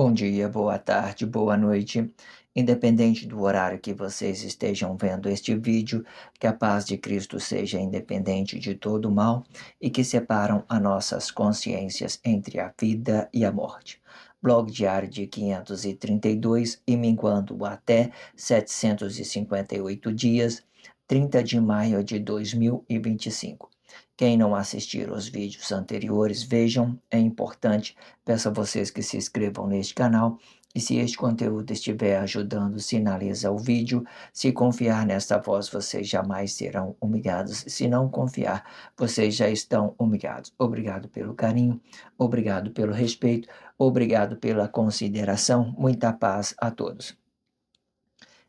Bom dia, boa tarde, boa noite. Independente do horário que vocês estejam vendo este vídeo, que a paz de Cristo seja independente de todo o mal e que separam as nossas consciências entre a vida e a morte. Blog diário de 532 e minguando até 758 dias, 30 de maio de 2025. Quem não assistir os vídeos anteriores, vejam, é importante. Peço a vocês que se inscrevam neste canal e se este conteúdo estiver ajudando, sinaliza o vídeo. Se confiar nesta voz, vocês jamais serão humilhados. Se não confiar, vocês já estão humilhados. Obrigado pelo carinho, obrigado pelo respeito, obrigado pela consideração. Muita paz a todos.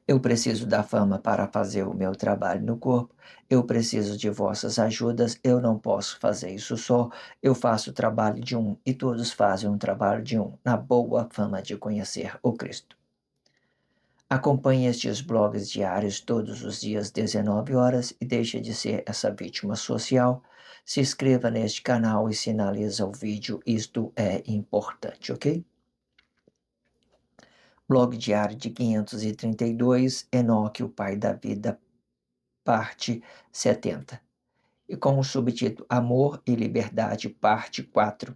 Eu preciso da fama para fazer o meu trabalho no corpo. Eu preciso de vossas ajudas. Eu não posso fazer isso só. Eu faço o trabalho de um e todos fazem um trabalho de um, na boa fama de conhecer o Cristo. Acompanhe estes blogs diários todos os dias, 19 horas, e deixe de ser essa vítima social. Se inscreva neste canal e sinaliza o vídeo. Isto é importante, ok? Blog diário de 532, Enoque, o pai da vida, parte 70. E com o subtítulo Amor e Liberdade, parte 4.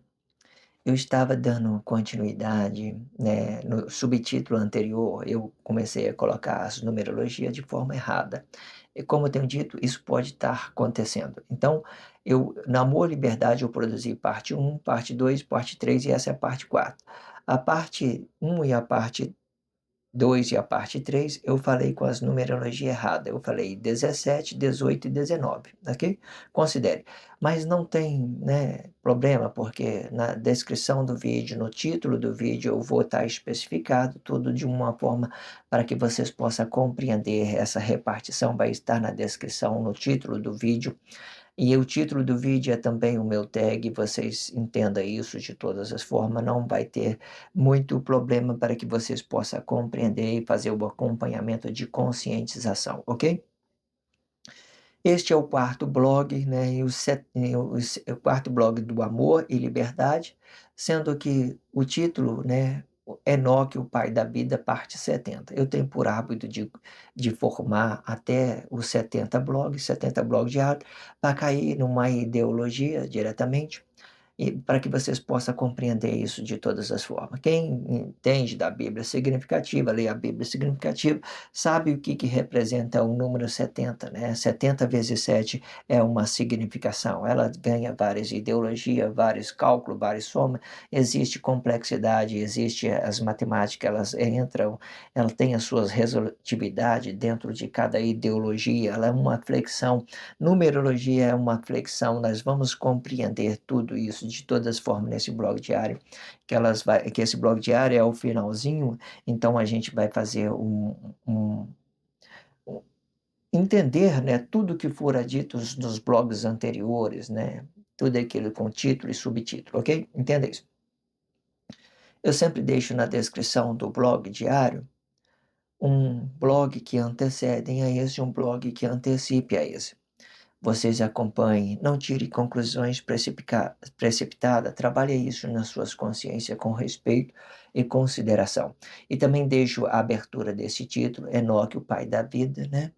Eu estava dando continuidade, né, no subtítulo anterior, eu comecei a colocar as numerologias de forma errada. E como eu tenho dito, isso pode estar acontecendo. Então, na Amor e Liberdade, eu produzi parte 1, parte 2, parte 3 e essa é a parte 4. A parte 1 e a parte 2 e a parte 3, eu falei com as numerologia errada. Eu falei 17, 18 e 19, ok? Considere. Mas não tem, né, problema, porque na descrição do vídeo, no título do vídeo, eu vou estar especificado tudo de uma forma para que vocês possam compreender. Essa repartição vai estar na descrição, no título do vídeo. E o título do vídeo é também o meu tag, vocês entendam isso de todas as formas, não vai ter muito problema para que vocês possam compreender e fazer o acompanhamento de conscientização, ok? Este é o quarto blog, né, o quarto blog do Amor e Liberdade, sendo que o título, né, Enoque, o pai da vida, parte 70. Eu tenho por hábito de formar até os 70 blogs diários, para cair numa ideologia diretamente, e para que vocês possam compreender isso de todas as formas. Quem entende da Bíblia significativa, lê a Bíblia significativa, sabe o que representa o número 70, né? 70 vezes 7 é uma significação. Ela ganha várias ideologias, vários cálculos, várias somas, existe complexidade, existe as matemáticas, elas entram, ela tem as suas resolutividades dentro de cada ideologia, ela é uma flexão. Numerologia é uma flexão, nós vamos compreender tudo isso de todas as formas nesse blog diário, que esse blog diário é o finalzinho, então a gente vai fazer entender, né, tudo que fora dito nos blogs anteriores, né, tudo aquilo com título e subtítulo, ok? Entenda isso. Eu sempre deixo na descrição do blog diário um blog que antecedem a esse, um blog que antecipe a esse. Vocês acompanhem, não tire conclusões precipitadas, trabalhe isso nas suas consciências com respeito e consideração. E também deixo a abertura desse título, Enoque, o pai da vida, né?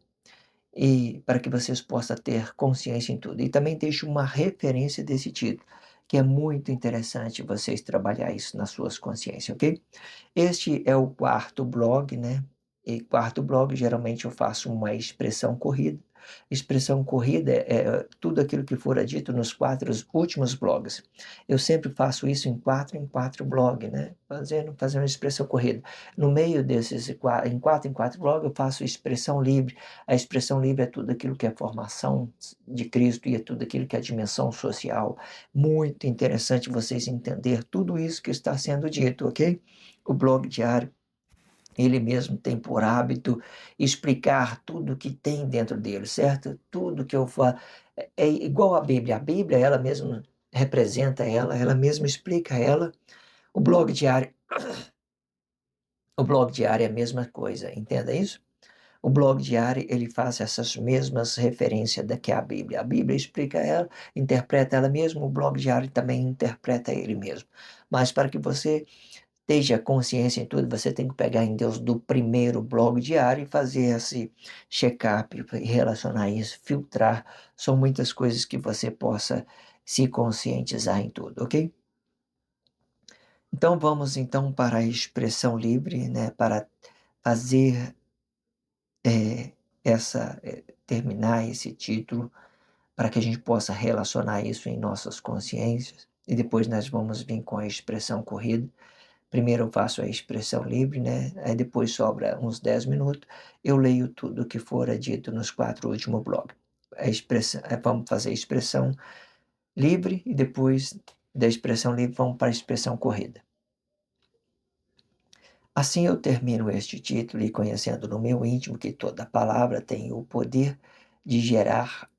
E para que vocês possam ter consciência em tudo. E também deixo uma referência desse título, que é muito interessante vocês trabalhar isso nas suas consciências, ok? Este é o quarto blog, né? E quarto blog, geralmente eu faço uma expressão corrida. Expressão corrida é tudo aquilo que fora dito nos quatro últimos blogs. Eu sempre faço isso em quatro blogs, né? Fazendo uma expressão corrida. No meio desses em quatro blogs, eu faço expressão livre. A expressão livre é tudo aquilo que é formação de Cristo e é tudo aquilo que é dimensão social. Muito interessante vocês entender tudo isso que está sendo dito, ok? O blog diário, ele mesmo tem por hábito explicar tudo que tem dentro dele, certo? Tudo que eu falo é igual à Bíblia. A Bíblia, ela mesma representa ela mesma explica ela. O blog diário, o blog diário é a mesma coisa, entenda isso? O blog diário, ele faz essas mesmas referências da que a Bíblia. A Bíblia explica ela, interpreta ela mesma, o blog diário também interpreta ele mesmo. Mas para que você esteja consciência em tudo, você tem que pegar em Deus do primeiro blog diário e fazer esse check-up, e relacionar isso, filtrar. São muitas coisas que você possa se conscientizar em tudo, ok? Então vamos então para a expressão livre, né, para fazer terminar esse título, para que a gente possa relacionar isso em nossas consciências, e depois nós vamos vir com a expressão corrida. Primeiro eu faço a expressão livre, né, aí depois sobra uns 10 minutos, eu leio tudo o que fora dito nos 4 últimos blocos. Vamos fazer a expressão livre e depois da expressão livre vamos para a expressão corrida. Assim eu termino este título e conhecendo no meu íntimo que toda palavra tem o poder de gerar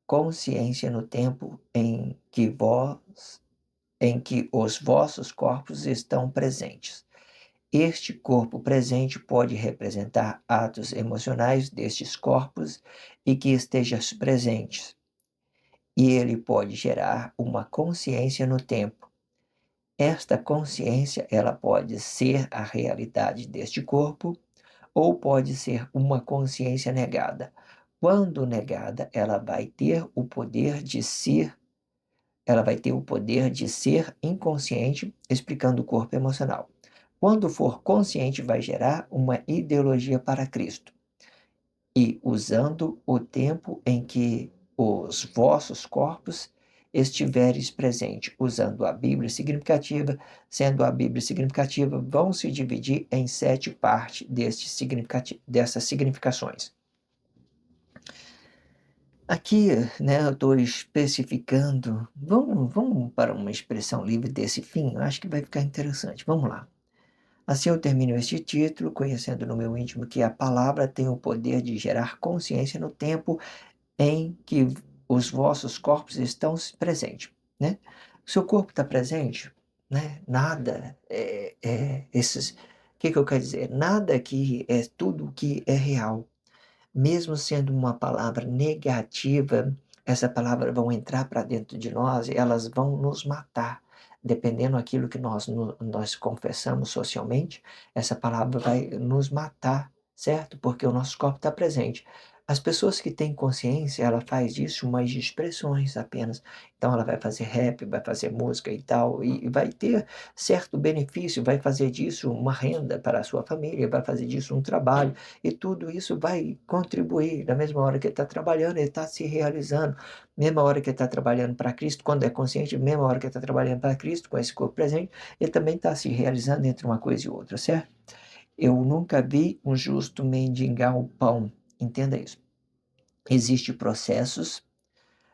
consciência no tempo em que os vossos corpos estão presentes. Este corpo presente pode representar atos emocionais destes corpos e que estejam presentes, e ele pode gerar uma consciência no tempo. Esta consciência, ela pode ser a realidade deste corpo ou pode ser uma consciência negada. Quando negada, ela vai ter o poder de ser inconsciente, explicando o corpo emocional. Quando for consciente, vai gerar uma ideologia para Cristo. E usando o tempo em que os vossos corpos estiveres presentes, usando a Bíblia significativa, sendo a Bíblia significativa, vão se dividir em 7 partes dessas significações. Aqui, né, eu estou especificando, vamos para uma expressão livre desse fim, eu acho que vai ficar interessante, vamos lá. Assim eu termino este título, conhecendo no meu íntimo que a palavra tem o poder de gerar consciência no tempo em que os vossos corpos estão presentes, né? O seu corpo está presente, né? Nada o que eu quero dizer? Nada aqui é tudo que é real. Mesmo sendo uma palavra negativa, essa palavra vão entrar para dentro de nós e elas vão nos matar. Dependendo daquilo que nós confessamos socialmente, essa palavra vai nos matar, certo? Porque o nosso corpo está presente. As pessoas que têm consciência, ela faz disso umas expressões apenas. Então ela vai fazer rap, vai fazer música e tal, e vai ter certo benefício, vai fazer disso uma renda para a sua família, vai fazer disso um trabalho, e tudo isso vai contribuir. Na mesma hora que ele está trabalhando, ele está se realizando. Mesma hora que ele está trabalhando para Cristo, quando é consciente, mesma hora que ele está trabalhando para Cristo, com esse corpo presente, ele também está se realizando entre uma coisa e outra, certo? Eu nunca vi um justo mendigar o pão. Entenda isso. Existem processos,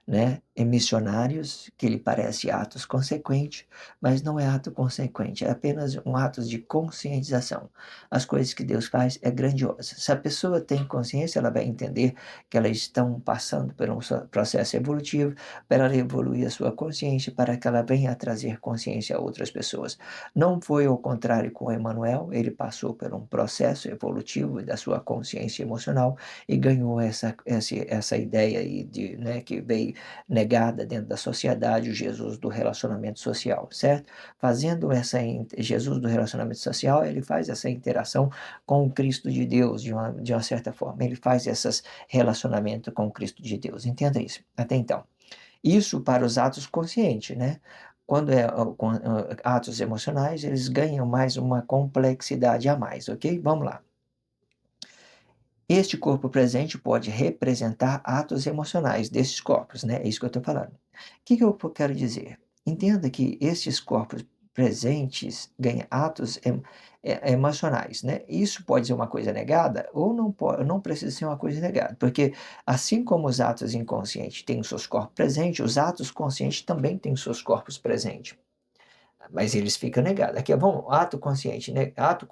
né, missionários, que lhe parece atos consequentes, mas não é ato consequente, é apenas um ato de conscientização. As coisas que Deus faz é grandiosa. Se a pessoa tem consciência, ela vai entender que elas estão passando por um processo evolutivo, para ela evoluir a sua consciência, para que ela venha a trazer consciência a outras pessoas. Não foi ao contrário com Emmanuel, ele passou por um processo evolutivo da sua consciência emocional e ganhou essa ideia aí né, que veio negada dentro da sociedade, o Jesus do relacionamento social, certo? Fazendo Jesus do relacionamento social, ele faz essa interação com o Cristo de Deus, de uma certa forma. Ele faz esses relacionamentos com o Cristo de Deus. Entenda isso, até então. Isso para os atos conscientes, né? Quando com atos emocionais, eles ganham mais uma complexidade a mais, ok? Vamos lá. Este corpo presente pode representar atos emocionais desses corpos, né? É isso que eu estou falando. O que eu quero dizer? Entenda que esses corpos presentes ganham atos emocionais, né? Isso pode ser uma coisa negada ou não precisa ser uma coisa negada, porque assim como os atos inconscientes têm os seus corpos presentes, os atos conscientes também têm os seus corpos presentes. Mas eles ficam negados. Aqui é bom, ato consciente negado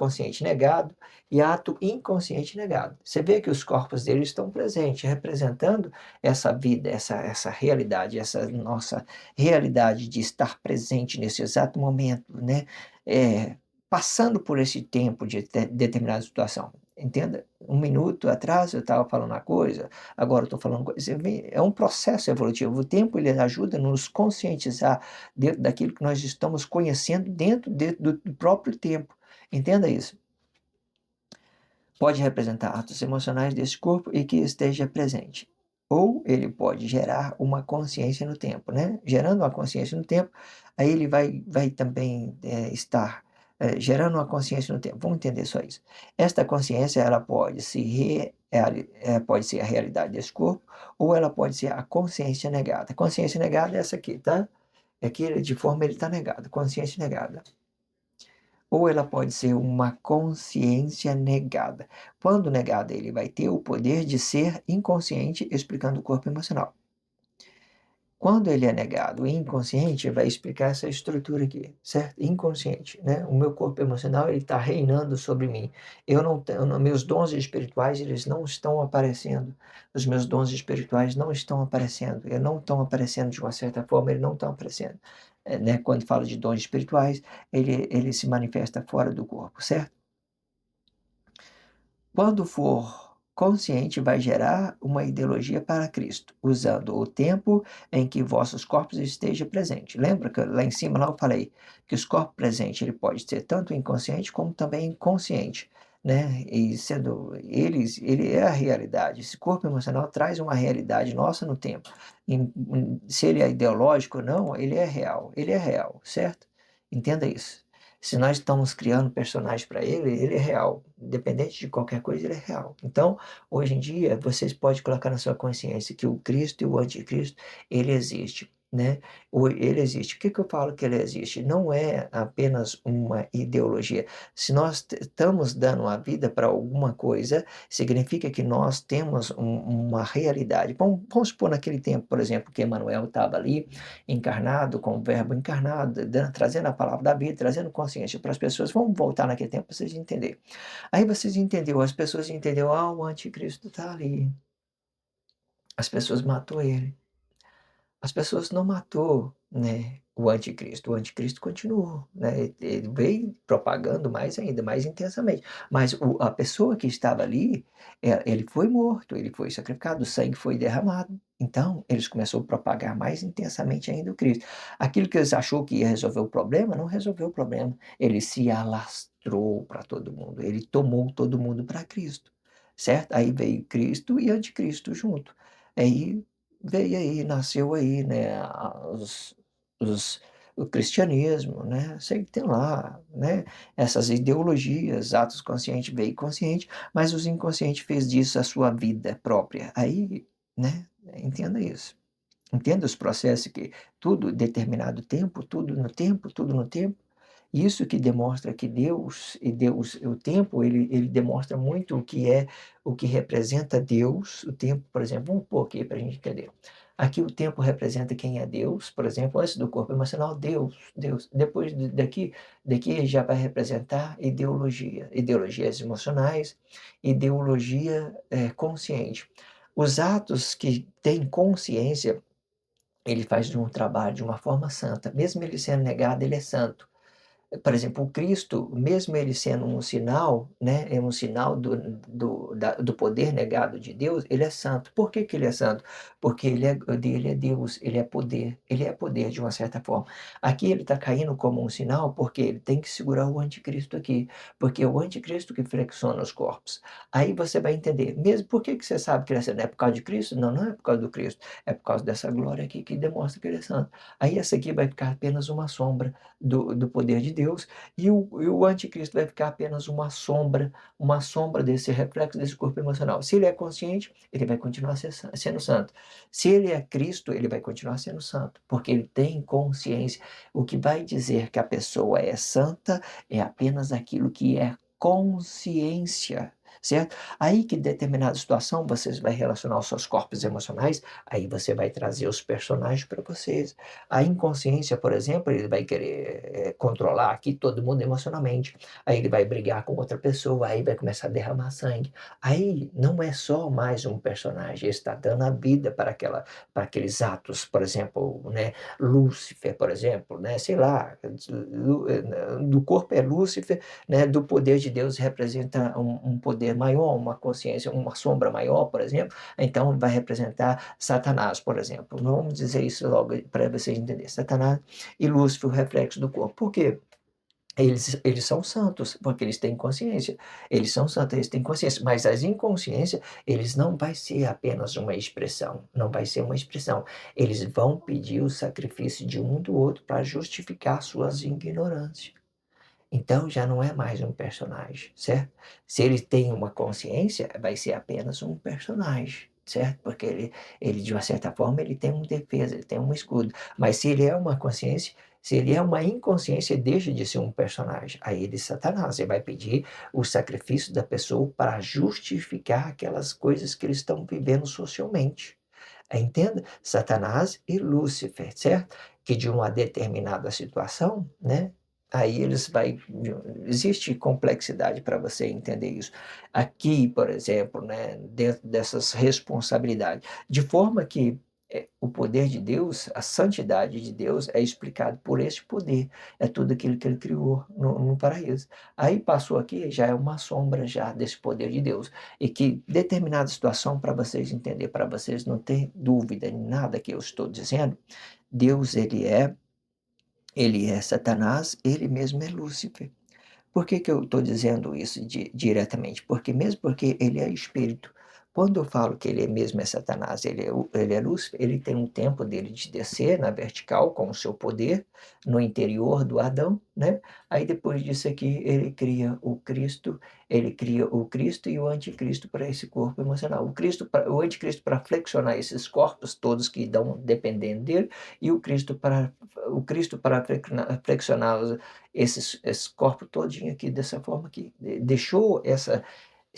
e ato inconsciente negado. Você vê que os corpos deles estão presentes, representando essa vida, essa realidade, essa nossa realidade de estar presente nesse exato momento, né? Passando por esse tempo de determinada situação. entenda? 1 minuto atrás eu estava falando uma coisa, agora eu estou falando coisa. É um processo evolutivo. O tempo ele ajuda a nos conscientizar dentro daquilo que nós estamos conhecendo dentro do próprio tempo. Entenda isso. Pode representar atos emocionais desse corpo e que esteja presente. Ou ele pode gerar uma consciência no tempo, né? Gerando uma consciência no tempo, aí ele vai também estar gerando uma consciência no tempo. Vamos entender só isso. Esta consciência ela pode ser a realidade desse corpo, ou ela pode ser a consciência negada. A consciência negada é essa aqui, tá? É que de forma ele está negado, consciência negada. Ou ela pode ser uma consciência negada. Quando negada, ele vai ter o poder de ser inconsciente, explicando o corpo emocional. Quando ele é negado e inconsciente, vai explicar essa estrutura aqui, certo? Inconsciente, né? O meu corpo emocional ele está reinando sobre mim. Eu não tenho, meus dons espirituais eles não estão aparecendo. Os meus dons espirituais não estão aparecendo. Eles não estão aparecendo de uma certa forma. Eles não estão aparecendo, né? Quando fala de dons espirituais, ele se manifesta fora do corpo, certo? Quando for consciente, vai gerar uma ideologia para Cristo, usando o tempo em que vossos corpos estejam presentes. Lembra que lá em cima lá eu falei que os corpos presentes ele pode ser tanto inconsciente como também consciente, né? E sendo ele é a realidade. Esse corpo emocional traz uma realidade nossa no tempo. Se ele é ideológico ou não, ele é real, certo? Entenda isso. Se nós estamos criando personagens para ele, ele é real. Independente de qualquer coisa, ele é real. Então, hoje em dia, vocês podem colocar na sua consciência que o Cristo e o anticristo, ele existe, né? Ele existe. O que eu falo que ele existe? Não é apenas uma ideologia. Se nós estamos dando a vida para alguma coisa, significa que nós temos uma realidade. Vamos supor naquele tempo, por exemplo, que Emmanuel estava ali, encarnado, com o verbo encarnado, trazendo a palavra da vida, trazendo consciência para as pessoas. Vamos voltar naquele tempo para vocês entenderem. Aí vocês entenderam, as pessoas entenderam, o anticristo está ali. As pessoas matou ele. As pessoas não matou, né, o anticristo continuou, né, ele veio propagando mais ainda, mais intensamente, mas a pessoa que estava ali, ele foi morto, ele foi sacrificado, o sangue foi derramado, então eles começaram a propagar mais intensamente ainda o Cristo. Aquilo que eles achou que ia resolver o problema, não resolveu o problema, ele se alastrou para todo mundo, ele tomou todo mundo para Cristo, certo? Aí veio Cristo e anticristo junto, aí veio aí, nasceu aí, né, os o cristianismo, né, sei que tem lá, né, essas ideologias, atos consciente veio consciente, mas os inconscientes fez disso a sua vida própria. Aí, né, entenda isso. Entenda os processos que tudo determinado tempo, tudo no tempo, tudo no tempo. Isso que demonstra que Deus, o tempo, ele demonstra muito o que representa Deus. O tempo, por exemplo, vamos pôr aqui para a gente entender. Aqui o tempo representa quem é Deus, por exemplo, antes do corpo emocional, Deus. Depois daqui já vai representar ideologia, ideologias emocionais, ideologia consciente. Os atos que têm consciência, ele faz de um trabalho de uma forma santa. Mesmo ele sendo negado, ele é santo. Por exemplo, o Cristo, mesmo ele sendo um sinal, né, é um sinal do poder negado de Deus, ele é santo. Por que que ele é santo? Porque ele é Deus, ele é poder de uma certa forma. Aqui ele está caindo como um sinal porque ele tem que segurar o anticristo aqui, porque é o anticristo que flexiona os corpos. Aí você vai entender, mesmo por que que você sabe que ele é santo? É por causa de Cristo? Não, não é por causa do Cristo, é por causa dessa glória aqui que demonstra que ele é santo. Aí essa aqui vai ficar apenas uma sombra do poder de Deus, e o anticristo vai ficar apenas uma sombra desse reflexo desse corpo emocional. Se ele é consciente, ele vai continuar sendo santo. Se ele é Cristo, ele vai continuar sendo santo, porque ele tem consciência. O que vai dizer que a pessoa é santa é apenas aquilo que é consciência. Certo? Aí que em determinada situação vocês vai relacionar os seus corpos emocionais, aí você vai trazer os personagens para vocês. A inconsciência, por exemplo, ele vai querer controlar aqui todo mundo emocionalmente. Aí ele vai brigar com outra pessoa, aí vai começar a derramar sangue. Aí não é só mais um personagem, ele está dando a vida para aqueles atos, por exemplo, né? Lúcifer, por exemplo, né? Sei lá, do corpo é Lúcifer, né? Do poder de Deus representa um poder poder maior, uma consciência, uma sombra maior, por exemplo, então vai representar Satanás, por exemplo. Vamos dizer isso logo para vocês entenderem. Satanás e Lúcifer, o reflexo do corpo. Por quê? Eles são santos, porque eles têm consciência. Eles são santos, eles têm consciência. Mas as inconsciências, eles não vai ser apenas uma expressão. Não vai ser uma expressão. Eles vão pedir o sacrifício de um do outro para justificar suas ignorâncias. Então já não é mais um personagem, certo? Se ele tem uma consciência, vai ser apenas um personagem, certo? Porque ele de uma certa forma, ele tem uma defesa, ele tem um escudo. Mas se ele é uma consciência, se ele é uma inconsciência, deixa de ser um personagem. Aí ele é Satanás, ele vai pedir o sacrifício da pessoa para justificar aquelas coisas que eles estão vivendo socialmente. Entenda? Satanás e Lúcifer, certo? Que de uma determinada situação, né? Aí eles vai existe complexidade para você entender isso. Aqui, por exemplo, né, dentro dessas responsabilidades, de forma que o poder de Deus, a santidade de Deus é explicado por esse poder, é tudo aquilo que ele criou no paraíso. Aí passou aqui, já é uma sombra já desse poder de Deus, e que determinada situação, para vocês entenderem, para vocês não ter dúvida em nada que eu estou dizendo, Deus ele é Satanás, ele mesmo é Lúcifer. Por que que eu estou dizendo isso diretamente? Porque mesmo porque ele é espírito. Quando eu falo que ele mesmo é Satanás, ele é Lúcifer, ele tem um tempo dele de descer na vertical com o seu poder no interior do Adão, né? Aí depois disso aqui ele cria o Cristo e o anticristo para esse corpo emocional. O anticristo para flexionar esses corpos todos que dão dependendo dele e o Cristo para flexionar esse corpo todinho aqui, dessa forma aqui. Deixou essa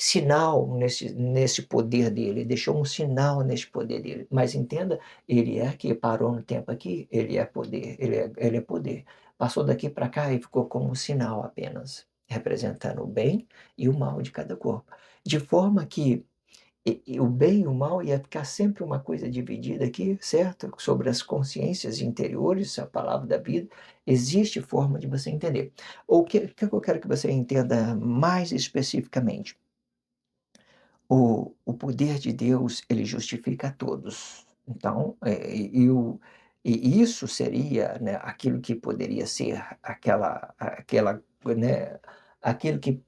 sinal nesse poder dele, deixou um sinal nesse poder dele. Mas entenda, ele é que parou no tempo aqui, ele é poder, ele é poder. Passou daqui para cá e ficou como um sinal apenas, representando o bem e o mal de cada corpo. De forma que o bem e o mal ia ficar sempre uma coisa dividida aqui, certo? Sobre as consciências interiores, a palavra da vida, existe forma de você entender. O que eu quero que você entenda mais especificamente? O poder de Deus, ele justifica a todos. Então, e isso seria, né, aquilo que poderia ser aquela, né, aquilo que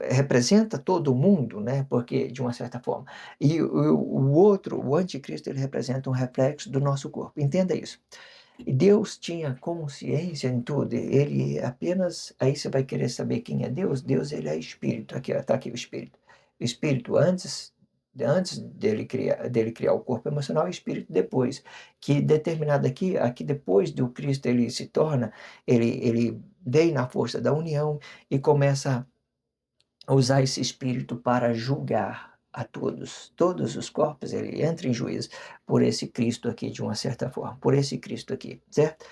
representa todo mundo, né, porque de uma certa forma. E o outro, o anticristo, ele representa um reflexo do nosso corpo. Entenda isso. E Deus tinha consciência em tudo, ele apenas aí você vai querer saber quem é Deus? Deus, ele é espírito, aqui está aqui o espírito. O espírito antes dele criar o corpo emocional, e o espírito depois, que determinado aqui depois do Cristo ele se torna, ele vem na força da união e começa usar esse espírito para julgar a todos os corpos, ele entra em juízo por esse Cristo aqui, de uma certa forma, por esse Cristo aqui, certo?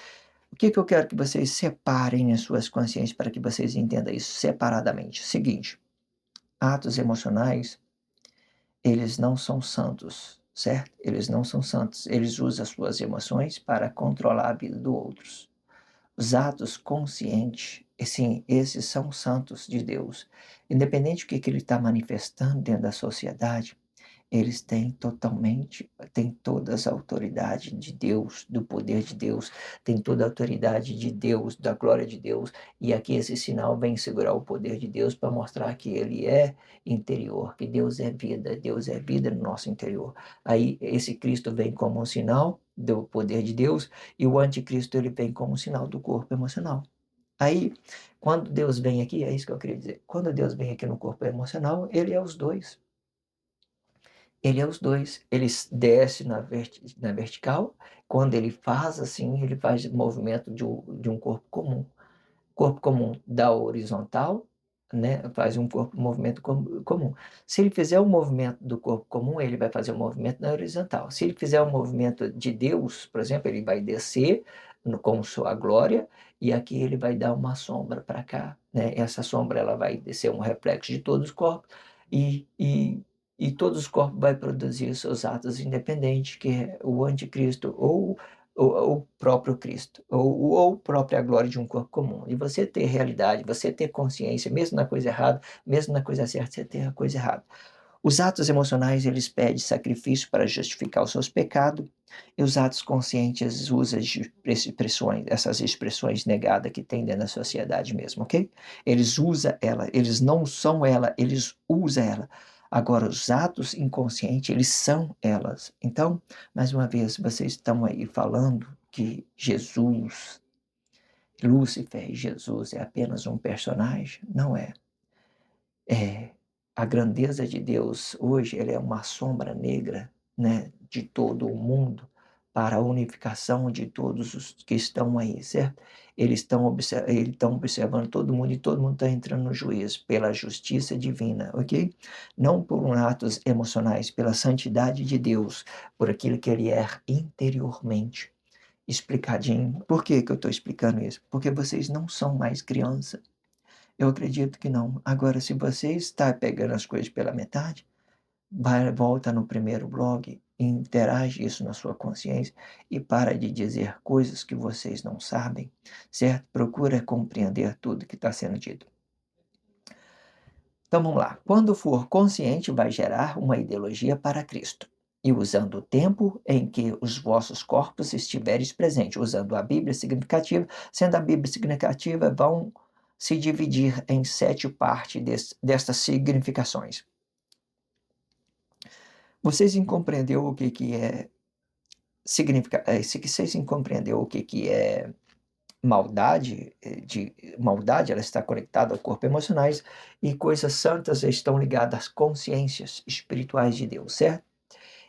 O que eu quero que vocês separem as suas consciências para que vocês entendam isso separadamente? Seguinte, atos emocionais, eles não são santos, certo? Eles não são santos, eles usam as suas emoções para controlar a vida do outros. Os atos conscientes, sim, esses são santos de Deus. Independente do que ele está manifestando dentro da sociedade, eles têm todas a autoridade de Deus, do poder de Deus, têm toda a autoridade de Deus, da glória de Deus, e aqui esse sinal vem segurar o poder de Deus para mostrar que ele é interior, que Deus é vida no nosso interior. Aí esse Cristo vem como um sinal do poder de Deus, e o anticristo ele vem como um sinal do corpo emocional. Aí, quando Deus vem aqui, é isso que eu queria dizer, quando Deus vem aqui no corpo emocional, ele é os dois. Ele é os dois. Ele desce na vertical, quando ele faz assim, ele faz movimento de um corpo comum. Corpo comum da horizontal, né, faz movimento comum. Se ele fizer o movimento do corpo comum, ele vai fazer o movimento na horizontal. Se ele fizer o movimento de Deus, por exemplo, ele vai descer com sua glória, e aqui ele vai dar uma sombra para cá, né? Essa sombra ela vai ser um reflexo de todos os corpos, e, e, e todos os corpos vai produzir os seus atos independentes, que é o anticristo ou ou o próprio Cristo, ou própria glória de um corpo comum. E você ter realidade, você ter consciência, mesmo na coisa errada, mesmo na coisa certa, você ter a coisa errada. Os atos emocionais, eles pedem sacrifício para justificar os seus pecados, e os atos conscientes usam expressões, essas expressões negadas que tem dentro da sociedade mesmo, ok? Eles usam ela, eles não são ela, eles usam ela. Agora, os atos inconscientes, eles são elas. Então, mais uma vez, vocês estão aí falando que Jesus, Lúcifer e Jesus é apenas um personagem? Não é. É, a grandeza de Deus hoje, ele é uma sombra negra, né, de todo o mundo, para a unificação de todos os que estão aí, certo? Eles estão observando todo mundo e todo mundo está entrando no juízo pela justiça divina, ok? Não por atos emocionais, pela santidade de Deus, por aquilo que ele é interiormente. Explicadinho. Por que que eu estou explicando isso? Porque vocês não são mais criança. Eu acredito que não. Agora, se você está pegando as coisas pela metade, volta no primeiro blog e interage isso na sua consciência e para de dizer coisas que vocês não sabem, certo? Procura compreender tudo que está sendo dito. Então vamos lá. Quando for consciente, vai gerar uma ideologia para Cristo. E usando o tempo em que os vossos corpos estiverem presentes, usando a Bíblia significativa, sendo a Bíblia significativa, vão se dividir em 7 partes destas significações. Vocês compreendeu o que é se vocês compreendeu o que é maldade, maldade, ela está conectada ao corpo emocionais e coisas santas estão ligadas às consciências espirituais de Deus, certo?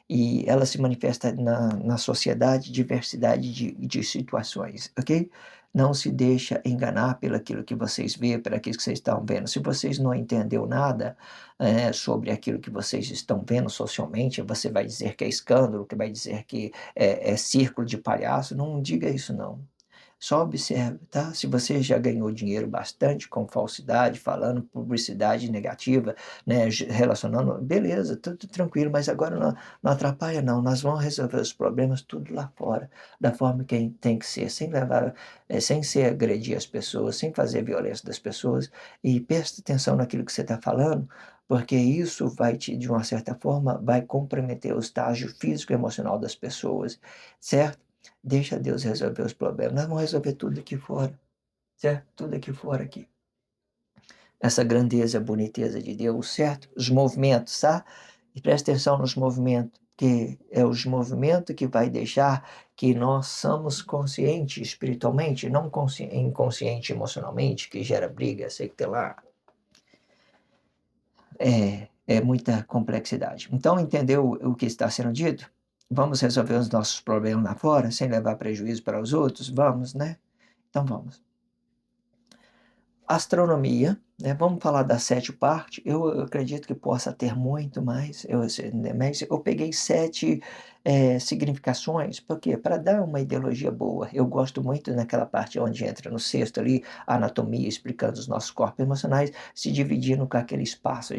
E ela se manifesta na sociedade, diversidade de situações, ok? Não se deixa enganar pelo aquilo que vocês vê, pelo aquilo que vocês estão vendo. Se vocês não entendeu nada sobre aquilo que vocês estão vendo socialmente, você vai dizer que é escândalo, que vai dizer que é círculo de palhaço. Não diga isso, não. Só observe, tá? Se você já ganhou dinheiro bastante com falsidade, falando publicidade negativa, né, relacionando, beleza, tudo tranquilo, mas agora não atrapalha não, nós vamos resolver os problemas tudo lá fora, da forma que tem que ser, sem levar, sem ser agredir as pessoas, sem fazer violência das pessoas, e preste atenção naquilo que você está falando, porque isso vai te, de uma certa forma, vai comprometer o estágio físico e emocional das pessoas, certo? Deixa Deus resolver os problemas. Nós vamos resolver tudo aqui fora, certo? Tudo aqui fora aqui. Essa grandeza, boniteza de Deus, certo? Os movimentos, tá? E presta atenção nos movimentos, que é os movimentos que vai deixar que nós somos conscientes espiritualmente, não inconsciente emocionalmente, que gera briga, sei que tem lá. É muita complexidade. Então, entendeu o que está sendo dito? Vamos resolver os nossos problemas lá fora, sem levar prejuízo para os outros? Vamos, né? Então vamos. Astronomia, né? Vamos falar das 7 partes. Eu acredito que possa ter muito mais, mas eu peguei 7 significações, porque para dar uma ideologia boa, eu gosto muito naquela parte onde entra no sexto ali, a anatomia, explicando os nossos corpos emocionais, se dividindo com aquele espaço,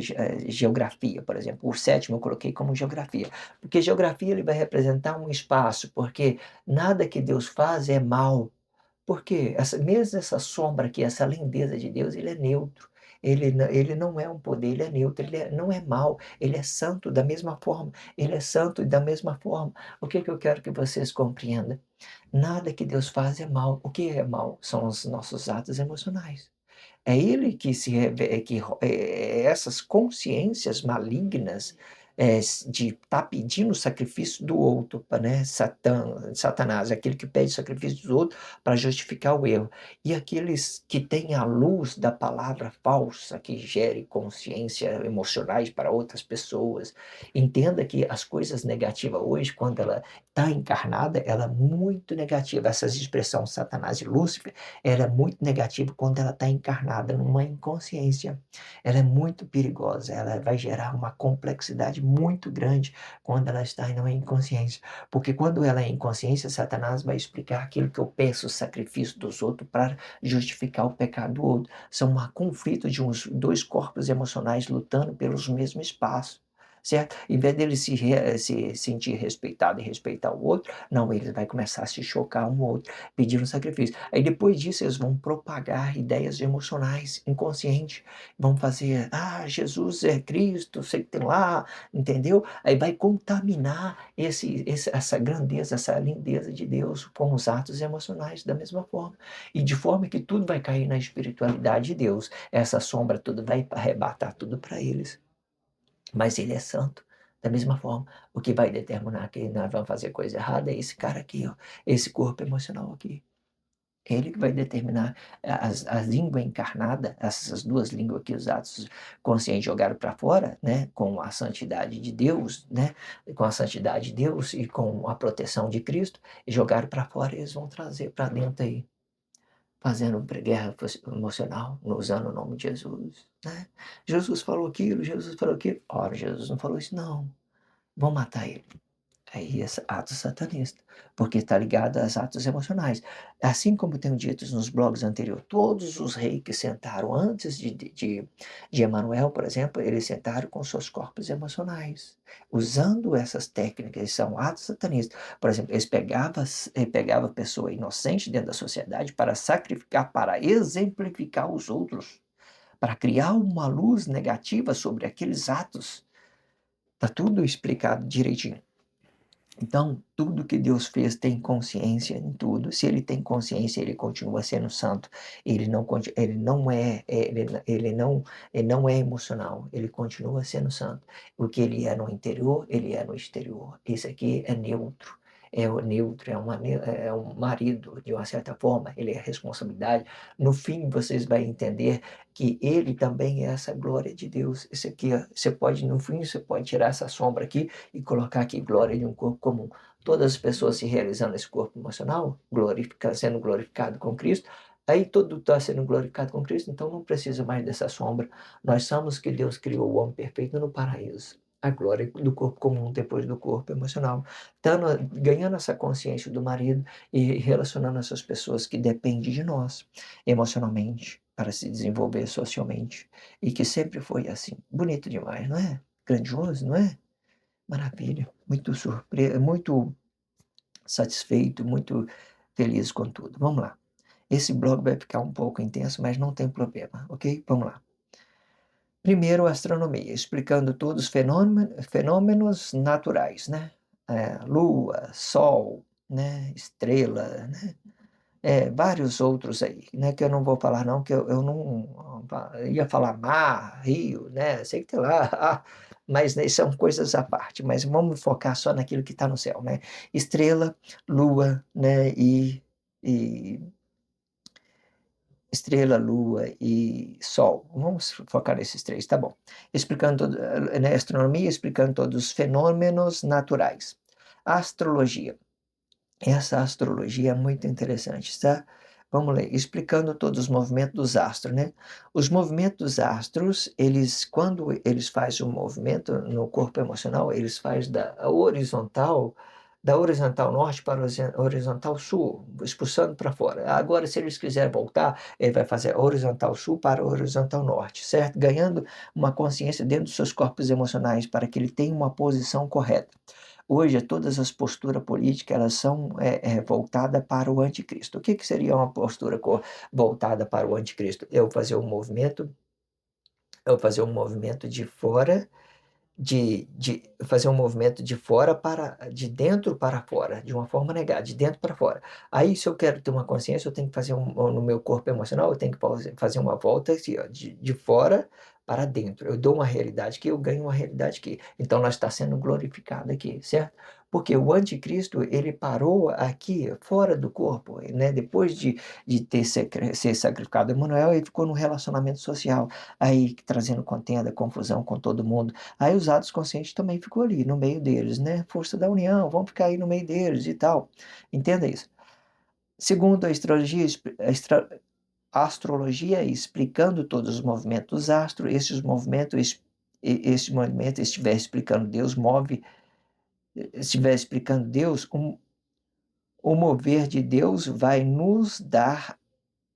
geografia, por exemplo. O sétimo eu coloquei como geografia, porque geografia ele vai representar um espaço, porque nada que Deus faz é mal. Porque mesmo essa sombra aqui, essa lindeza de Deus, ele é neutro. Ele não é um poder, ele é neutro, não é mau, ele é santo da mesma forma. Ele é santo da mesma forma. O que eu quero que vocês compreendam? Nada que Deus faz é mal. O que é mal? São os nossos atos emocionais. É ele que se essas consciências malignas, de estar pedindo o sacrifício do outro, né, Satanás, é aquele que pede sacrifício do outro para justificar o erro. E aqueles que têm a luz da palavra falsa, que gere consciência emocionais para outras pessoas. Entenda que as coisas negativas hoje, quando ela está encarnada, ela é muito negativa. Essa expressão Satanás e Lúcifer, ela é muito negativa quando ela está encarnada numa inconsciência. Ela é muito perigosa, ela vai gerar uma complexidade muito grande quando ela está em uma inconsciência. Porque quando ela é inconsciência, Satanás vai explicar aquilo que eu penso, o sacrifício dos outros para justificar o pecado do outro. São um conflito de dois corpos emocionais lutando pelos mesmos espaços. certo? Em vez dele se sentir respeitado e respeitar o outro, não, ele vai começar a se chocar um outro, pedir um sacrifício. Aí depois disso eles vão propagar ideias emocionais inconscientes, vão fazer, Jesus é Cristo, sei que tem lá, entendeu? Aí vai contaminar essa grandeza, essa lindeza de Deus com os atos emocionais da mesma forma. E de forma que tudo vai cair na espiritualidade de Deus. Essa sombra toda vai arrebatar tudo para eles. Mas ele é santo. Da mesma forma, o que vai determinar que nós vamos fazer coisa errada é esse cara aqui, ó, esse corpo emocional aqui. Ele que vai determinar a língua encarnada, essas duas línguas que os atos conscientes jogaram para fora, né, com a santidade de Deus, né, com a santidade de Deus e com a proteção de Cristo, e jogaram para fora, eles vão trazer para dentro aí, fazendo guerra emocional, usando o nome de Jesus, né? Jesus falou aquilo, Jesus falou aquilo. Ora, Jesus não falou isso, não. Vão matar ele. Aí esse ato satanista, porque está ligado aos atos emocionais. Assim como tenho dito nos blogs anteriores, todos os reis que sentaram antes de Emanuel, por exemplo, eles sentaram com seus corpos emocionais, usando essas técnicas, são atos satanistas. Por exemplo, eles pegavam a pessoa inocente dentro da sociedade para sacrificar, para exemplificar os outros, para criar uma luz negativa sobre aqueles atos. Está tudo explicado direitinho. Então, tudo que Deus fez tem consciência em tudo. Se ele tem consciência, ele continua sendo santo. Ele não é emocional. Ele continua sendo santo. O que ele é no interior, ele é no exterior. Isso aqui é neutro. É o neutro, é um marido, de uma certa forma, ele é responsabilidade. No fim, vocês vão entender que ele também é essa glória de Deus. Isso aqui, ó, no fim, você pode tirar essa sombra aqui e colocar aqui glória de um corpo comum. Todas as pessoas se realizando nesse corpo emocional, sendo glorificado com Cristo, aí todo está sendo glorificado com Cristo, então não precisa mais dessa sombra. Nós somos que Deus criou o homem perfeito no paraíso. A glória do corpo comum depois do corpo emocional. Ganhando essa consciência do marido e relacionando essas pessoas que dependem de nós emocionalmente para se desenvolver socialmente. E que sempre foi assim. Bonito demais, não é? Grandioso, não é? Maravilha, muito surpreso, muito satisfeito, muito feliz com tudo. Vamos lá. Esse blog vai ficar um pouco intenso, mas não tem problema, ok? Vamos lá. Primeiro, astronomia, explicando todos os fenômenos naturais, né? Lua, Sol, né? Estrela, né? Vários outros aí, né? Que eu não vou falar não, que eu não ia falar mar, rio, né? Sei que tem lá, mas né, são coisas à parte. Mas vamos focar só naquilo que está no céu, né? Estrela, lua, né? E estrela, lua e sol. Vamos focar nesses três, tá bom? Explicando, né, astronomia, explicando todos os fenômenos naturais. Astrologia. Essa astrologia é muito interessante, tá? Vamos ler, explicando todos os movimentos dos astros, né? Os movimentos dos astros, quando eles fazem um movimento no corpo emocional, eles fazem da horizontal norte para a horizontal sul, expulsando para fora. Agora, se eles quiserem voltar, ele vai fazer horizontal sul para horizontal norte, certo? Ganhando uma consciência dentro dos seus corpos emocionais para que ele tenha uma posição correta. Hoje, todas as posturas políticas elas são voltadas para o anticristo. O que seria uma postura voltada para o anticristo? Eu fazer um movimento de fora, de fazer um movimento de dentro para fora, de uma forma negada, de dentro para fora. Aí, se eu quero ter uma consciência, eu tenho que fazer no meu corpo emocional, eu tenho que fazer uma volta assim, ó, de fora para dentro. Eu dou uma realidade que eu ganho uma realidade que. Então, nós está sendo glorificado aqui, certo? Porque o anticristo, ele parou aqui, fora do corpo, né? Depois de ter ser sacrificado Emanuel, ele ficou no relacionamento social, aí trazendo contenda, confusão com todo mundo. Aí os atos conscientes também ficou ali, no meio deles, né? Força da união, vamos ficar aí no meio deles e tal. Entenda isso. Segundo a astrologia explicando todos os movimentos dos astros, esse movimento estiver explicando Deus, estiver explicando Deus, o mover de Deus vai nos dar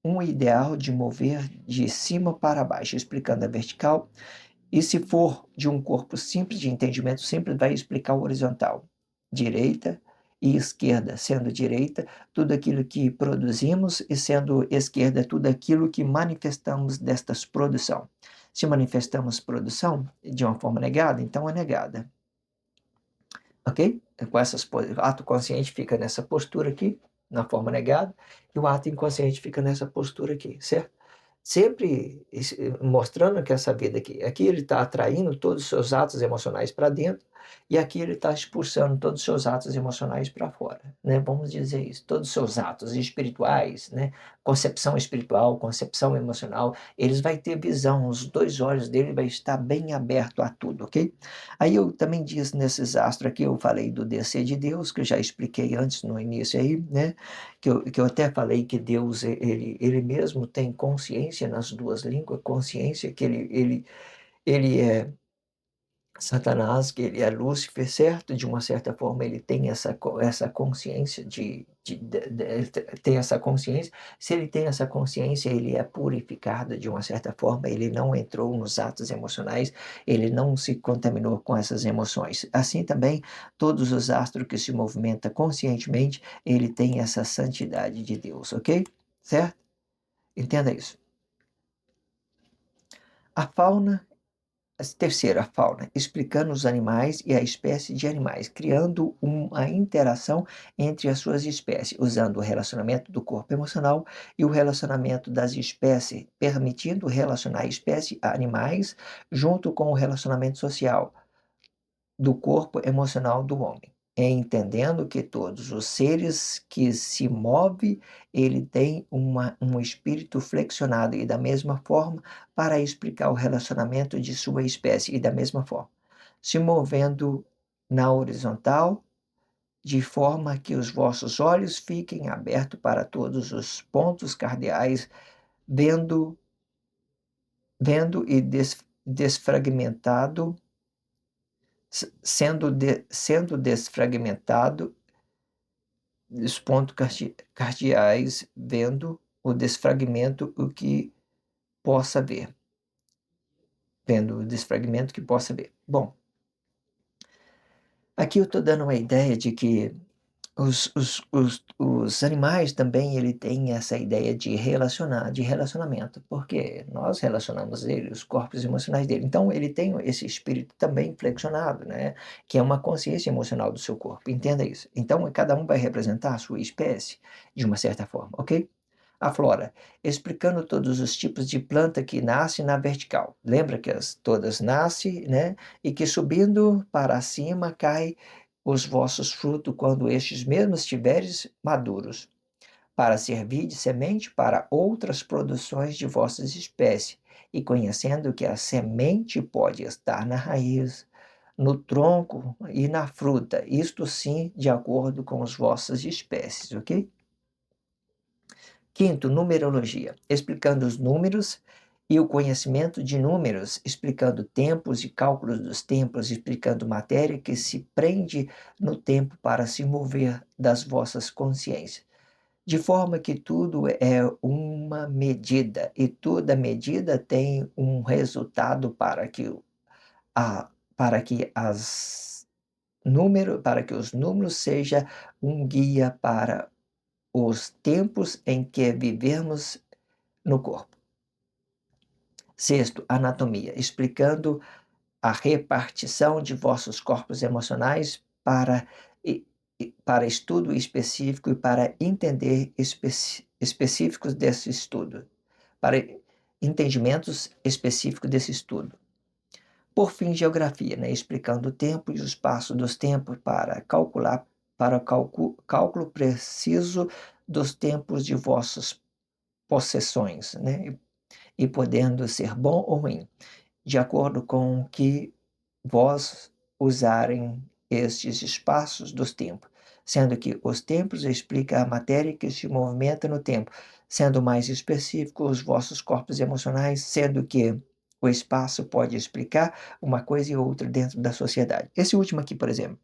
um ideal de mover de cima para baixo, explicando a vertical E se for de um corpo simples, de entendimento simples, vai explicar o horizontal. Direita e esquerda, sendo direita tudo aquilo que produzimos e sendo esquerda tudo aquilo que manifestamos destas produção. Se manifestamos produção de uma forma negada, então é negada. Ok? Com o ato consciente fica nessa postura aqui, na forma negada, e o ato inconsciente fica nessa postura aqui, certo? Sempre mostrando que essa vida aqui ele está atraindo todos os seus atos emocionais para dentro, e aqui ele está expulsando todos os seus atos emocionais para fora, né? Vamos dizer isso, todos os seus atos espirituais, né? Concepção espiritual, concepção emocional, eles vai ter visão, os dois olhos dele vai estar bem aberto a tudo, ok? Aí eu também disse nesses astros aqui, eu falei do descer de Deus, que eu já expliquei antes no início aí, né? Que eu até falei que Deus, ele mesmo tem consciência nas duas línguas, consciência que ele é Satanás, que ele é Lúcifer, certo? De uma certa forma, ele tem essa consciência tem essa consciência. Se ele tem essa consciência, ele é purificado de uma certa forma, ele não entrou nos atos emocionais, ele não se contaminou com essas emoções. Assim também, todos os astros que se movimentam conscientemente, ele tem essa santidade de Deus, ok? Certo? Entenda isso. A fauna Terceiro, a fauna, explicando os animais e a espécie de animais, criando uma interação entre as suas espécies, usando o relacionamento do corpo emocional e o relacionamento das espécies, permitindo relacionar espécies a animais junto com o relacionamento social do corpo emocional do homem. É entendendo que todos os seres que se movem, ele tem um espírito flexionado e da mesma forma para explicar o relacionamento de sua espécie e da mesma forma, se movendo na horizontal, de forma que os vossos olhos fiquem abertos para todos os pontos cardeais, vendo e desfragmentado sendo desfragmentado os pontos cardeais, vendo o desfragmento o que possa ver. Vendo o desfragmento que possa ver. Bom, aqui eu estou dando uma ideia de que os animais também ele tem essa ideia de relacionamento, porque nós relacionamos ele, os corpos emocionais dele. Então ele tem esse espírito também flexionado, né? Que é uma consciência emocional do seu corpo. Entenda isso. Então cada um vai representar a sua espécie de uma certa forma, ok? A flora, explicando todos os tipos de planta que nasce na vertical. Lembra que todas nascem, né? E que subindo para cima cai os vossos frutos quando estes mesmos estiveres maduros, para servir de semente para outras produções de vossas espécies, e conhecendo que a semente pode estar na raiz, no tronco e na fruta, isto sim de acordo com as vossas espécies, ok? Quinto, numerologia, explicando os números e o conhecimento de números, explicando tempos e cálculos dos tempos, explicando matéria que se prende no tempo para se mover das vossas consciências. De forma que tudo é uma medida e toda medida tem um resultado a, para que para que os números seja um guia para os tempos em que vivemos no corpo. Sexto, anatomia, explicando a repartição de vossos corpos emocionais para estudo específico e para entender específicos desse estudo, para entendimentos específicos desse estudo. Por fim, geografia, né, explicando o tempo e o espaço dos tempos para o cálculo preciso dos tempos de vossas possessões, né, e podendo ser bom ou ruim, de acordo com o que vós usarem estes espaços dos tempos, sendo que os tempos explica a matéria que se movimenta no tempo, sendo mais específico os vossos corpos emocionais, sendo que o espaço pode explicar uma coisa e outra dentro da sociedade. Esse último aqui, por exemplo,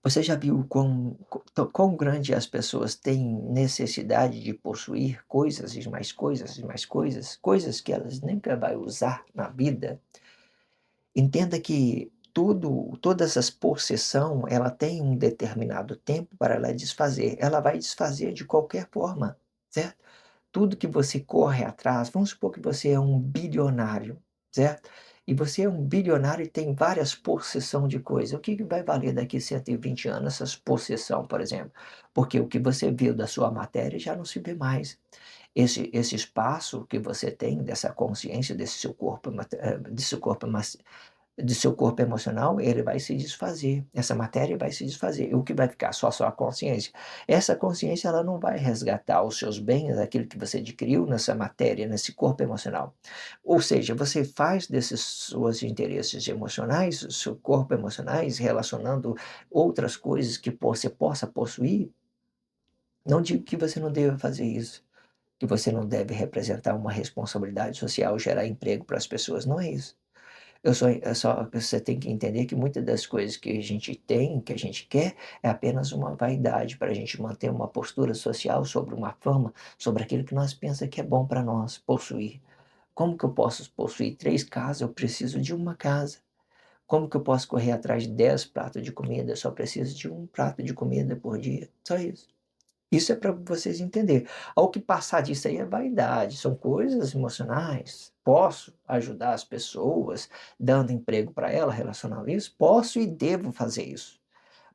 Você já viu quão grande as pessoas têm necessidade de possuir coisas e mais coisas e mais coisas, coisas que elas nunca vai usar na vida? Entenda que toda essa possessão, ela tem um determinado tempo para ela desfazer. Ela vai desfazer de qualquer forma, certo? Tudo que você corre atrás, vamos supor que você é um bilionário, certo? E você é um bilionário e tem várias possessão de coisa. O que que vai valer daqui 120 anos essas possessão, por exemplo? Porque o que você viu da sua matéria já não se vê mais. Esse espaço que você tem dessa consciência, desse seu corpo, do seu corpo emocional, ele vai se desfazer, essa matéria vai se desfazer. O que vai ficar? Só a sua consciência. Essa consciência, ela não vai resgatar os seus bens, aquilo que você adquiriu nessa matéria, nesse corpo emocional. Ou seja, você faz desses seus interesses emocionais, seu corpo emocionais, relacionando outras coisas que você possa possuir. Não digo que você não deva fazer isso, que você não deve representar uma responsabilidade social, gerar emprego para as pessoas, não é isso. É só você tem que entender que muitas das coisas que a gente tem, que a gente quer, é apenas uma vaidade para a gente manter uma postura social sobre uma fama, sobre aquilo que nós pensamos que é bom para nós possuir. Como que eu posso possuir 3 casas? Eu preciso de uma casa. Como que eu posso correr atrás de 10 pratos de comida? Eu só preciso de um prato de comida por dia. Só isso. Isso é para vocês entenderem. Ao que passar disso aí é vaidade, são coisas emocionais. Posso ajudar as pessoas, dando emprego para ela, relacionando isso? Posso e devo fazer isso.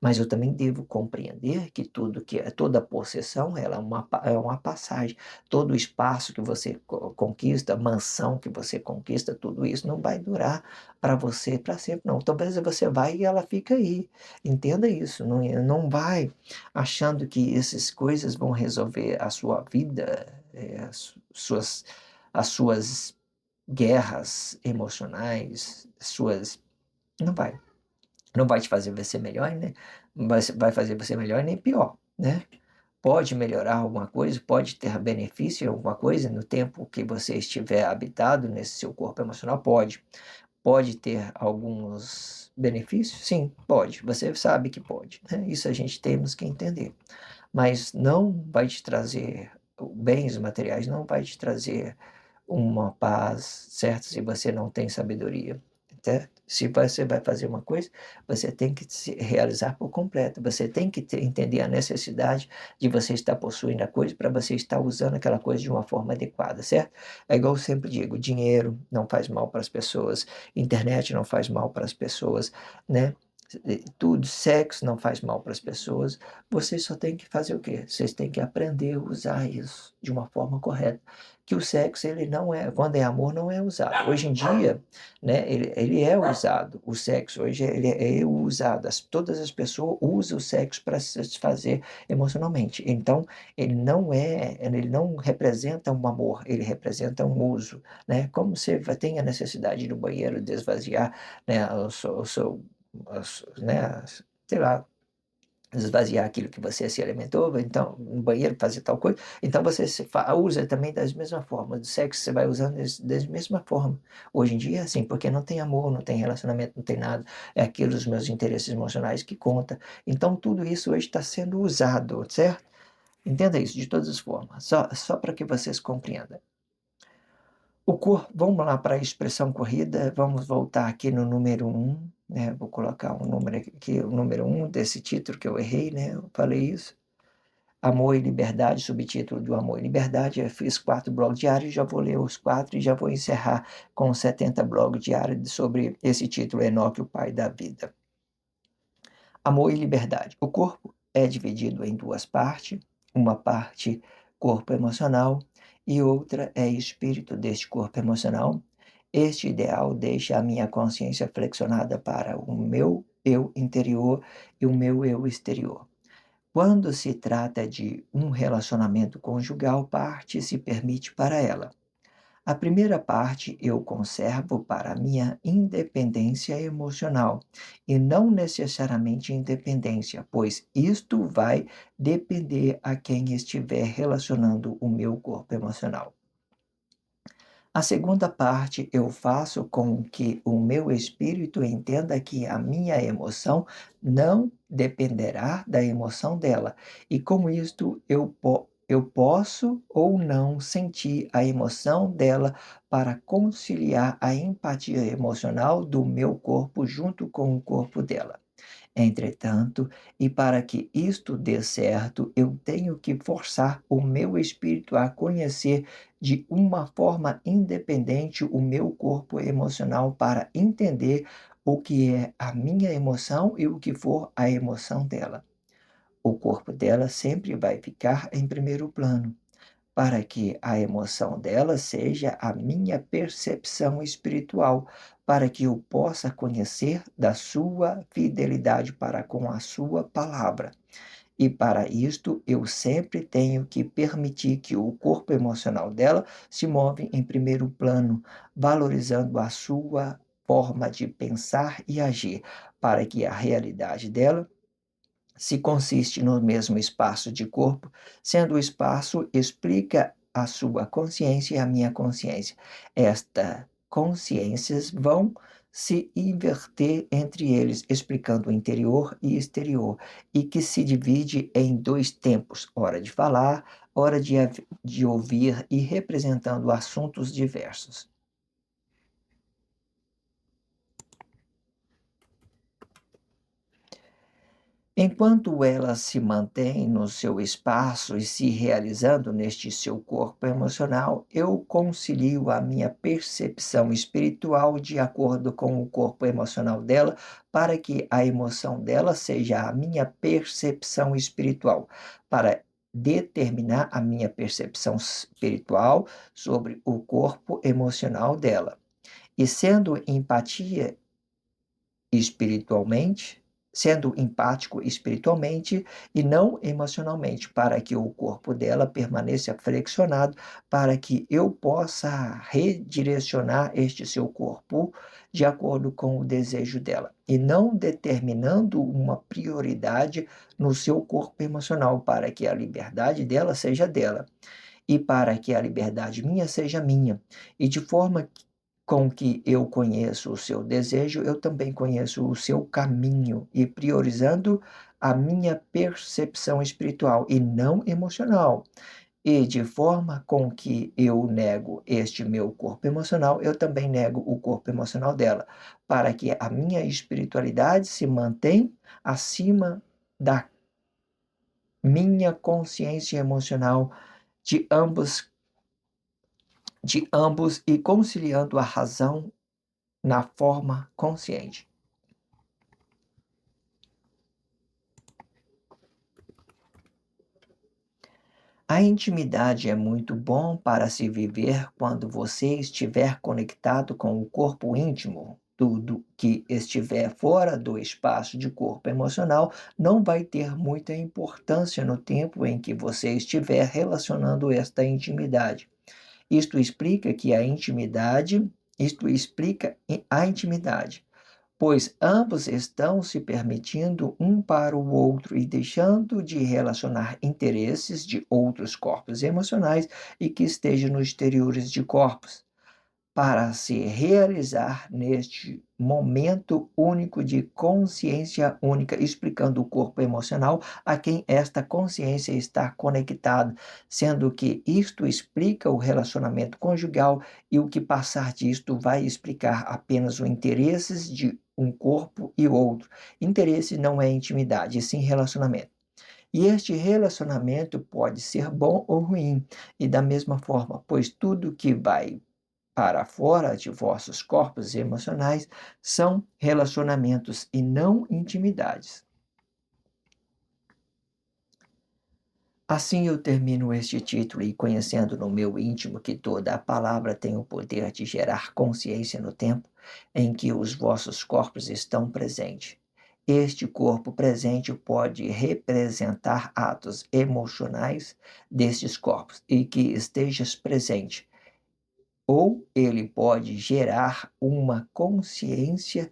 Mas eu também devo compreender que toda possessão, ela é uma passagem. Todo espaço que você conquista, mansão que você conquista, tudo isso não vai durar para você para sempre, não. Talvez você vai e ela fica aí. Entenda isso. Não vai achando que essas coisas vão resolver a sua vida, as suas guerras emocionais, suas. Não vai. Não vai te fazer você melhor, né, vai fazer você melhor nem pior, né. Pode melhorar alguma coisa, pode ter benefício em alguma coisa no tempo que você estiver habitado nesse seu corpo emocional? Pode. Pode ter alguns benefícios? Sim, pode. Você sabe que pode, né, isso a gente temos que entender. Mas não vai te trazer bens materiais, não vai te trazer uma paz, certo? Se você não tem sabedoria, certo? Se você vai fazer uma coisa, você tem que se realizar por completo. Você tem que entender a necessidade de você estar possuindo a coisa para você estar usando aquela coisa de uma forma adequada, certo? É igual eu sempre digo, dinheiro não faz mal para as pessoas, internet não faz mal para as pessoas, né? Tudo, sexo não faz mal para as pessoas. Vocês só têm que fazer o quê? Vocês têm que aprender a usar isso de uma forma correta. Que o sexo, ele não é, quando é amor, não é usado. Hoje em dia, né, ele é usado. O sexo hoje ele é usado. Todas as pessoas usam o sexo para se satisfazer emocionalmente. Então, ele não representa um amor, ele representa um uso, né? Como você tem a necessidade de ir no banheiro desvaziar, né, né, sei lá, esvaziar aquilo que você se alimentou, então no banheiro fazer tal coisa, então você usa também das mesma forma, do sexo você vai usando da mesma forma. Hoje em dia é assim, porque não tem amor, não tem relacionamento, não tem nada, é aquilo dos meus interesses emocionais que conta. Então tudo isso hoje está sendo usado, certo? Entenda isso de todas as formas, só para que vocês compreendam. Vamos lá para a expressão corrida, vamos voltar aqui no número um, né, vou colocar um número aqui, o número um desse título que eu errei, né, eu falei isso. Amor e Liberdade, subtítulo do Amor e Liberdade. Eu fiz 4 blogs diários, já vou ler os 4 e já vou encerrar com 70 blogs diários sobre esse título, Enoque, o Pai da Vida. Amor e Liberdade. O corpo é dividido em 2 partes, uma parte corpo emocional e outra é espírito deste corpo emocional. Este ideal deixa a minha consciência flexionada para o meu eu interior e o meu eu exterior. Quando se trata de um relacionamento conjugal, parte se permite para ela. A primeira parte eu conservo para minha independência emocional, e não necessariamente independência, pois isto vai depender a quem estiver relacionando o meu corpo emocional. A segunda parte eu faço com que o meu espírito entenda que a minha emoção não dependerá da emoção dela, e com isto eu posso ou não sentir a emoção dela para conciliar a empatia emocional do meu corpo junto com o corpo dela. Entretanto, e para que isto dê certo, eu tenho que forçar o meu espírito a conhecer de uma forma independente o meu corpo emocional para entender o que é a minha emoção e o que for a emoção dela. O corpo dela sempre vai ficar em primeiro plano, para que a emoção dela seja a minha percepção espiritual, para que eu possa conhecer da sua fidelidade para com a sua palavra. E para isto, eu sempre tenho que permitir que o corpo emocional dela se move em primeiro plano, valorizando a sua forma de pensar e agir, para que a realidade dela se consiste no mesmo espaço de corpo, sendo o espaço explica a sua consciência e a minha consciência. Estas consciências vão se inverter entre eles, explicando o interior e exterior, e que se divide em dois tempos, hora de falar, hora de ouvir e representando assuntos diversos. Enquanto ela se mantém no seu espaço e se realizando neste seu corpo emocional, eu concilio a minha percepção espiritual de acordo com o corpo emocional dela, para que a emoção dela seja a minha percepção espiritual, para determinar a minha percepção espiritual sobre o corpo emocional dela. E sendo empatia espiritualmente, sendo empático espiritualmente e não emocionalmente, para que o corpo dela permaneça flexionado, para que eu possa redirecionar este seu corpo de acordo com o desejo dela, e não determinando uma prioridade no seu corpo emocional, para que a liberdade dela seja dela e para que a liberdade minha seja minha, e de forma com que eu conheço o seu desejo, eu também conheço o seu caminho, e priorizando a minha percepção espiritual e não emocional. E de forma com que eu nego este meu corpo emocional, eu também nego o corpo emocional dela, para que a minha espiritualidade se mantenha acima da minha consciência emocional de ambos e conciliando a razão na forma consciente. A intimidade é muito bom para se viver quando você estiver conectado com o corpo íntimo. Tudo que estiver fora do espaço de corpo emocional não vai ter muita importância no tempo em que você estiver relacionando esta intimidade. Isto explica a intimidade, pois ambos estão se permitindo um para o outro e deixando de relacionar interesses de outros corpos emocionais e que estejam nos exteriores de corpos, para se realizar neste momento único de consciência única, explicando o corpo emocional a quem esta consciência está conectada, sendo que isto explica o relacionamento conjugal e o que passar disto vai explicar apenas os interesses de um corpo e outro. Interesse não é intimidade, e sim relacionamento. E este relacionamento pode ser bom ou ruim, e da mesma forma, pois tudo que vai para fora de vossos corpos emocionais são relacionamentos e não intimidades. Assim eu termino este título e conhecendo no meu íntimo que toda a palavra tem o poder de gerar consciência no tempo em que os vossos corpos estão presentes. Este corpo presente pode representar atos emocionais destes corpos e que estejas presente, ou ele pode gerar uma consciência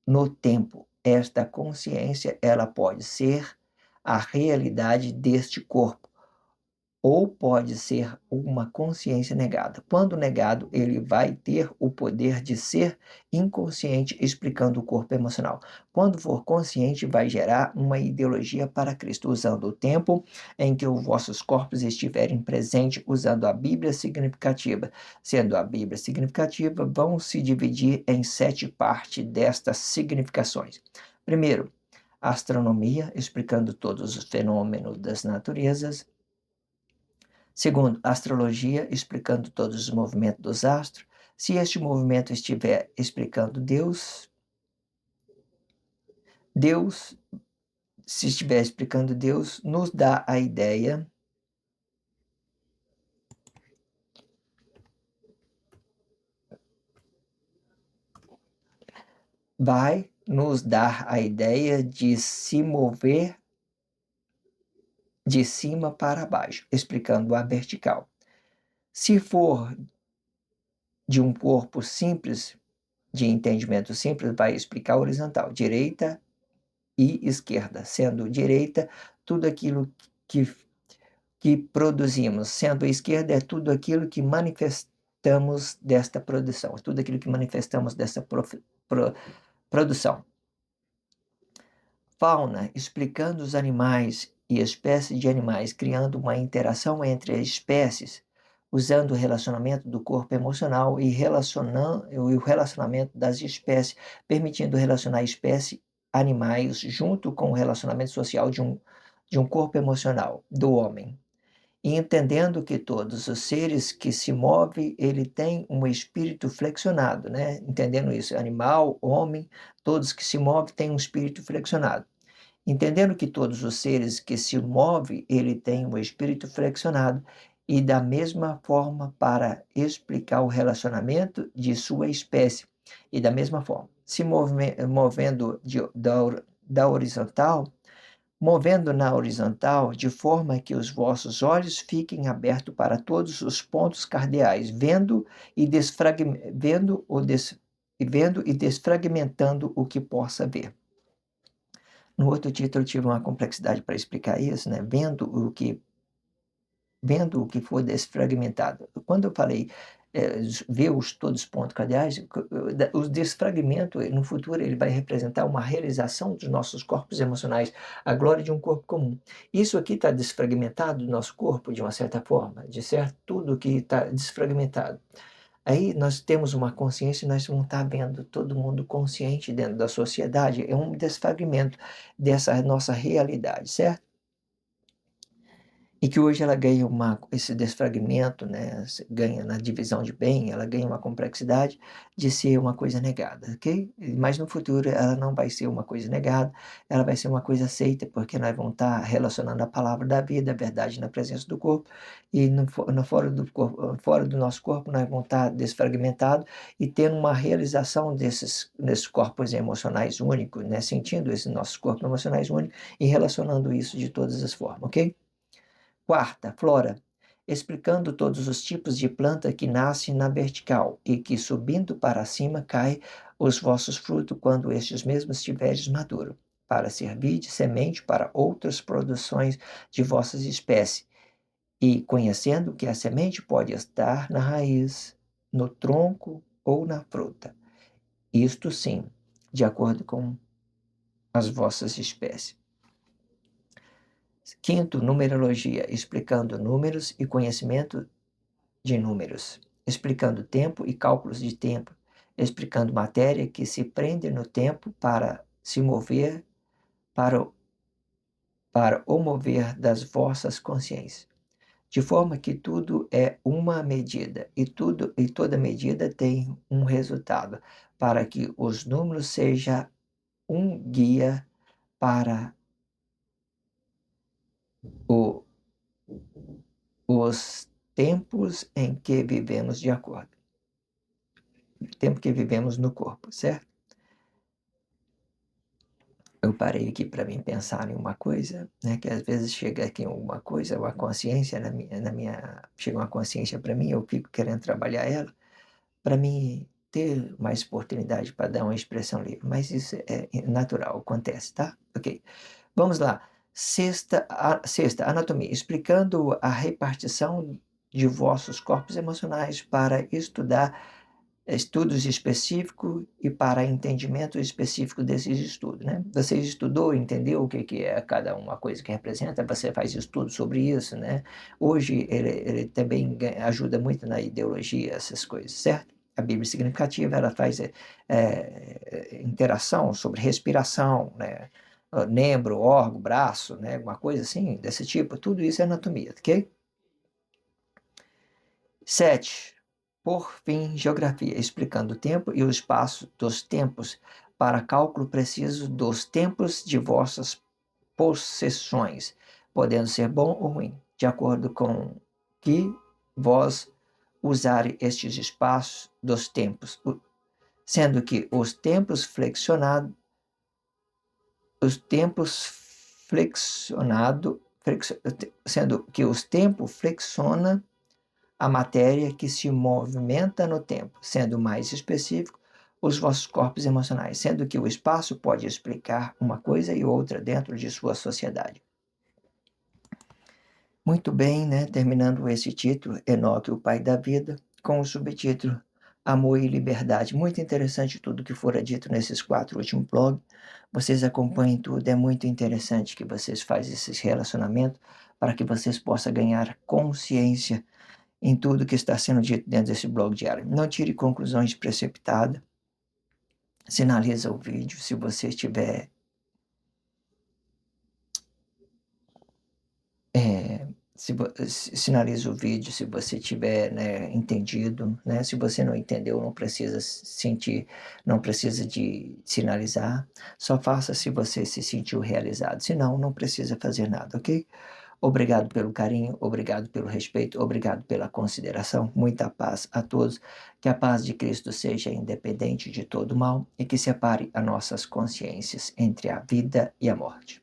no tempo. Esta consciência, ela pode ser a realidade deste corpo, ou pode ser uma consciência negada. Quando negado, ele vai ter o poder de ser inconsciente, explicando o corpo emocional. Quando for consciente, vai gerar uma ideologia para Cristo, usando o tempo em que os vossos corpos estiverem presentes, usando a Bíblia significativa. Sendo a Bíblia significativa, vão se dividir em 7 partes destas significações. Primeiro, astronomia, explicando todos os fenômenos das naturezas. Segundo, astrologia, explicando todos os movimentos dos astros. Se este movimento estiver explicando Deus, se estiver explicando Deus, nos dá a ideia vai nos dar a ideia de se mover de cima para baixo, explicando a vertical. Se for de um corpo simples, de entendimento simples, vai explicar horizontal, direita e esquerda, sendo direita tudo aquilo que produzimos, sendo a esquerda é tudo aquilo que manifestamos desta produção, tudo aquilo que manifestamos dessa produção. Fauna, explicando os animais e espécies de animais, criando uma interação entre as espécies, usando o relacionamento do corpo emocional e o relacionamento das espécies, permitindo relacionar espécies, animais, junto com o relacionamento social de um corpo emocional do homem. E entendendo que todos os seres que se movem, ele tem um espírito flexionado, né? Entendendo isso, animal, homem, todos que se movem têm um espírito flexionado. Entendendo que todos os seres que se movem, ele tem um espírito flexionado, e da mesma forma para explicar o relacionamento de sua espécie. E da mesma forma, se movendo da horizontal, movendo na horizontal, de forma que os vossos olhos fiquem abertos para todos os pontos cardeais, vendo e desfragmentando o que possa ver. No outro título eu tive uma complexidade para explicar isso, né? Vendo o que foi desfragmentado. Quando eu falei ver todos os pontos cardeais, o desfragmento, no futuro, ele vai representar uma realização dos nossos corpos emocionais, a glória de um corpo comum. Isso aqui está desfragmentado do nosso corpo, de uma certa forma, de certo, tudo que está desfragmentado. Aí nós temos uma consciência e nós vamos estar vendo todo mundo consciente dentro da sociedade, é um desfragmento dessa nossa realidade, certo? E que hoje ela ganha esse desfragmento, né, ganha na divisão de bem, ela ganha uma complexidade de ser uma coisa negada, ok? Mas no futuro ela não vai ser uma coisa negada, ela vai ser uma coisa aceita, porque nós vamos estar relacionando a palavra da vida, a verdade na presença do corpo, e fora do corpo, fora do nosso corpo nós vamos estar desfragmentados e tendo uma realização desses corpos emocionais únicos, né, sentindo esses nossos corpos emocionais únicos e relacionando isso de todas as formas, ok? Quarta, flora, explicando todos os tipos de planta que nascem na vertical e que, subindo para cima, cai os vossos frutos quando estes mesmos estiveres maduros, para servir de semente para outras produções de vossas espécies, e conhecendo que a semente pode estar na raiz, no tronco ou na fruta. Isto sim, de acordo com as vossas espécies. Quinto, numerologia, explicando números e conhecimento de números, explicando tempo e cálculos de tempo, explicando matéria que se prende no tempo para se mover, para, para o mover das vossas consciências. De forma que tudo é uma medida e toda medida tem um resultado, para que os números sejam um guia para o, os tempos em que vivemos de acordo. Tempo que vivemos no corpo, certo? Eu parei aqui para mim pensar em uma coisa, né, que às vezes chega aqui uma coisa, uma consciência chega uma consciência para mim, eu fico querendo trabalhar ela, para mim ter mais oportunidade para dar uma expressão livre, mas isso é natural, acontece, tá? Ok, vamos lá. Sexta, anatomia, explicando a repartição de vossos corpos emocionais para estudar estudos específicos e para entendimento específico desses estudos, né? Você estudou, entendeu o que que é cada uma coisa que representa, você faz estudo sobre isso, né? Hoje ele também ajuda muito na ideologia, essas coisas, certo? A Bíblia significativa, ela faz interação sobre respiração, né? Membro, órgão, braço, né? Uma coisa assim, desse tipo, tudo isso é anatomia, ok? 7. Por fim, geografia, explicando o tempo e o espaço dos tempos para cálculo preciso dos tempos de vossas possessões, podendo ser bom ou ruim, de acordo com que vós usarem estes espaços dos tempos, sendo que sendo que os tempos flexiona a matéria que se movimenta no tempo, sendo mais específico, os vossos corpos emocionais, sendo que o espaço pode explicar uma coisa e outra dentro de sua sociedade. Muito bem, né? Terminando esse título, Enoque, o Pai da Vida, com o subtítulo Amor e Liberdade. Muito interessante tudo que fora dito nesses 4 últimos blogs. Vocês acompanhem tudo, é muito interessante que vocês façam esses relacionamentos para que vocês possam ganhar consciência em tudo que está sendo dito dentro desse blog diário. Não tire conclusões precipitadas. Sinaliza o vídeo se você tiver sinaliza o vídeo se você tiver, né, entendido, né? Se você não entendeu, não precisa sentir, não precisa de sinalizar. Só faça se você se sentiu realizado. Se não, não precisa fazer nada, ok? Obrigado pelo carinho, obrigado pelo respeito, obrigado pela consideração. Muita paz a todos. Que a paz de Cristo seja independente de todo mal e que separe as nossas consciências entre a vida e a morte.